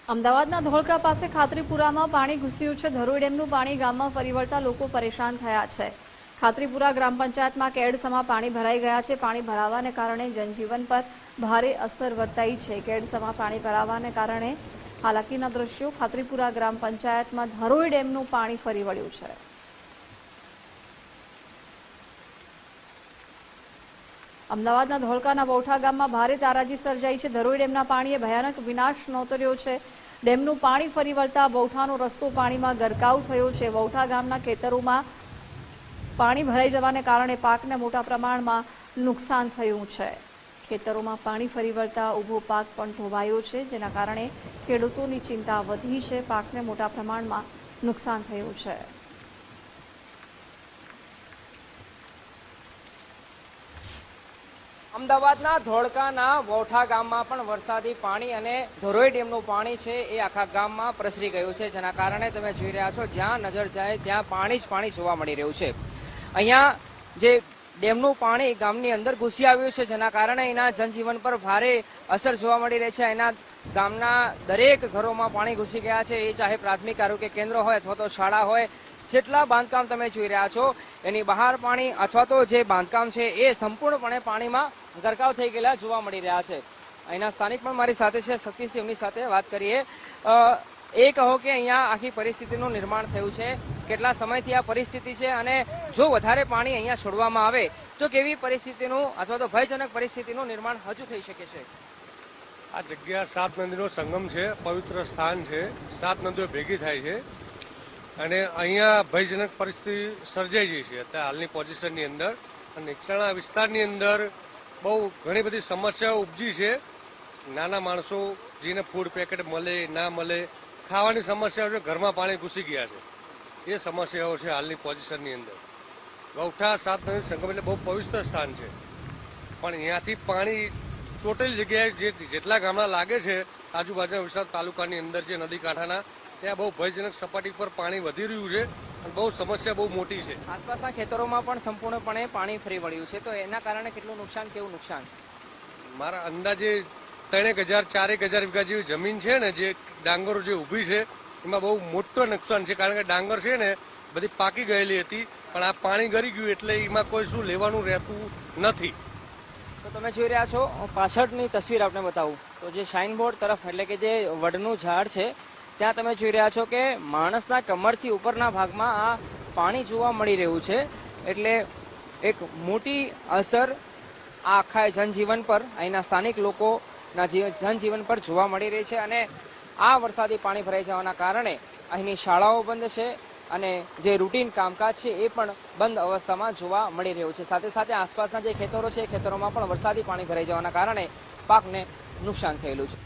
અમદાવાદના ધોળકા પાસે ખાતરીપુરામાં પાણી ઘૂસ્યું છે। ધરોઈ ડેમનું પાણી ગામમાં ફરી વળતા લોકો પરેશાન થયા છે। ખાતરીપુરા ગ્રામ પંચાયતમાં કેડસમાં પાણી ભરાઈ ગયા છે। પાણી ભરાવાને કારણે જનજીવન પર ભારે અસર વર્તાઈ છે। કેડસમાં પાણી ભરાવાને કારણે હાલાકીના દ્રશ્યો। ખાતરીપુરા ગ્રામ પંચાયતમાં ધરોઈ ડેમનું પાણી ફરી વળ્યું છે। અમદાવાદના ધોળકાના વૌઠા ગામમાં ભારે તારાજી સર્જાઈ છે। ધરોઈ ડેમના પાણીએ ભયાનક વિનાશ નોતર્યો છે। ડેમનું પાણી ફરી વળતા વૌઠાનો રસ્તો પાણીમાં ગરકાવ થયો છે। વૌઠા ગામના ખેતરોમાં પાણી ભરાઈ જવાને કારણે પાકને મોટા પ્રમાણમાં નુકસાન થયું છે। ખેતરોમાં પાણી ફરી વળતા ઊભો પાક પણ ધોવાયો છે, જેના કારણે ખેડૂતોની ચિંતા વધી છે। પાકને મોટા પ્રમાણમાં નુકસાન થયું છે। અમદાવાદના ધોળકાના વૌઠા ગામમાં પણ વરસાદી પાણી અને ધરોઈ ડેમનું પાણી છે એ આખા ગામમાં પ્રસરી ગયું છે, જેના કારણે તમે જોઈ રહ્યા છો જ્યાં નજર જાય ત્યાં પાણી જ પાણી જોવા મળી રહ્યું છે। અહીંયા જે ડેમનું પાણી ગામની અંદર ઘૂસી આવ્યું છે, જેના કારણે એના જનજીવન પર ભારે અસર જોવા મળી રહી છે। એના ગામના દરેક ઘરોમાં પાણી ઘૂસી ગયા છે, એ ચાહે પ્રાથમિક આરોગ્ય કેન્દ્ર હોય અથવા તો શાળા હોય। જેટલા બાંધકામ તમે જોઈ રહ્યા છો એની બહાર પાણી અથવા તો જે બાંધકામ છે એ સંપૂર્ણપણે પાણીમાં ગરકાવ થઈ ગયેલા જોવા મળી રહ્યા છે। અહીંના સ્થાનિક પણ મારી સાથે છે, સતીશ, એમની સાથે વાત કરીએ। એ કહો કે અહીંયા આખી પરિસ્થિતિનું નિર્માણ થયું છે, કેટલા સમયથી આ પરિસ્થિતિ છે અને જો વધારે પાણી અહીંયા છોડવામાં આવે તો કેવી પરિસ્થિતિનું અથવા તો ભયજનક પરિસ્થિતિનું નિર્માણ હજુ થઈ શકે છે? આ જગ્યા 7 નદીનો સંગમ છે, પવિત્ર સ્થાન છે, 7 નદીઓ ભેગી થાય છે અને અહીંયા ભયજનક પરિસ્થિતિ સર્જાઈ ગઈ છે અત્યારે હાલની પોઝિશનની અંદર। અને નીચાણા વિસ્તારની અંદર બહુ ઘણી બધી સમસ્યાઓ ઉપજી છે। નાના માણસો જેને ફૂડ પેકેટ મળે ના મળે, ખાવાની સમસ્યાઓ છે, ઘરમાં પાણી ઘૂસી ગયા છે, એ સમસ્યાઓ છે હાલની પોઝિશનની અંદર। વૌઠા 7 નદી સંગમ એટલે બહુ પવિત્ર સ્થાન છે, પણ અહીંયાથી પાણી ટોટલ જગ્યાએ જેટલા ગામડા લાગે છે આજુબાજુના વિસ્તાર તાલુકાની અંદર જે નદી કાંઠાના, ત્યાં બહુ ભયજનક સપાટી પર પાણી વધી રહ્યું છે અને બહુ સમસ્યા બહુ મોટી છે। આસપાસના ખેતરોમાં પણ સંપૂર્ણપણે પાણી ફરી વળ્યું છે, તો એના કારણે કેટલું નુકસાન, કેવું નુકસાન? મારા અંદાજે 3,000-4,000 વીઘા જેવી જમીન છે ને, જે ડાંગરો જે ઊભી છે એમાં બહુ મોટું નુકસાન છે, કારણ કે ડાંગર છે ને બધી પાકી ગયેલી હતી, પણ આ પાણી ગરી ગયું એટલે એમાં કોઈ શું લેવાનું રહેતું નથી। તો તમે જોઈ રહ્યા છો પાછળની તસવીર આપણે બતાવું તો જે સાઇનબોર્ડ તરફ એટલે કે જે વડનું ઝાડ છે ત્યાં તમે જોઈ રહ્યા છો કે માણસના કમરથી ઉપરના ભાગમાં આ પાણી જોવા મળી રહ્યું છે। એટલે એક મોટી અસર આ આખા જનજીવન પર, અહીંના સ્થાનિક લોકોના જનજીવન પર જોવા મળી રહી છે। અને આ વરસાદી પાણી ભરાઈ જવાના કારણે અહીંની શાળાઓ બંધ છે અને જે રૂટીન કામકાજ છે એ પણ બંધ અવસ્થામાં જોવા મળી રહ્યું છે। સાથે સાથે આસપાસના જે ખેતરો છે એ ખેતરોમાં પણ વરસાદી પાણી ભરાઈ જવાના કારણે પાકને નુકસાન થયેલું છે।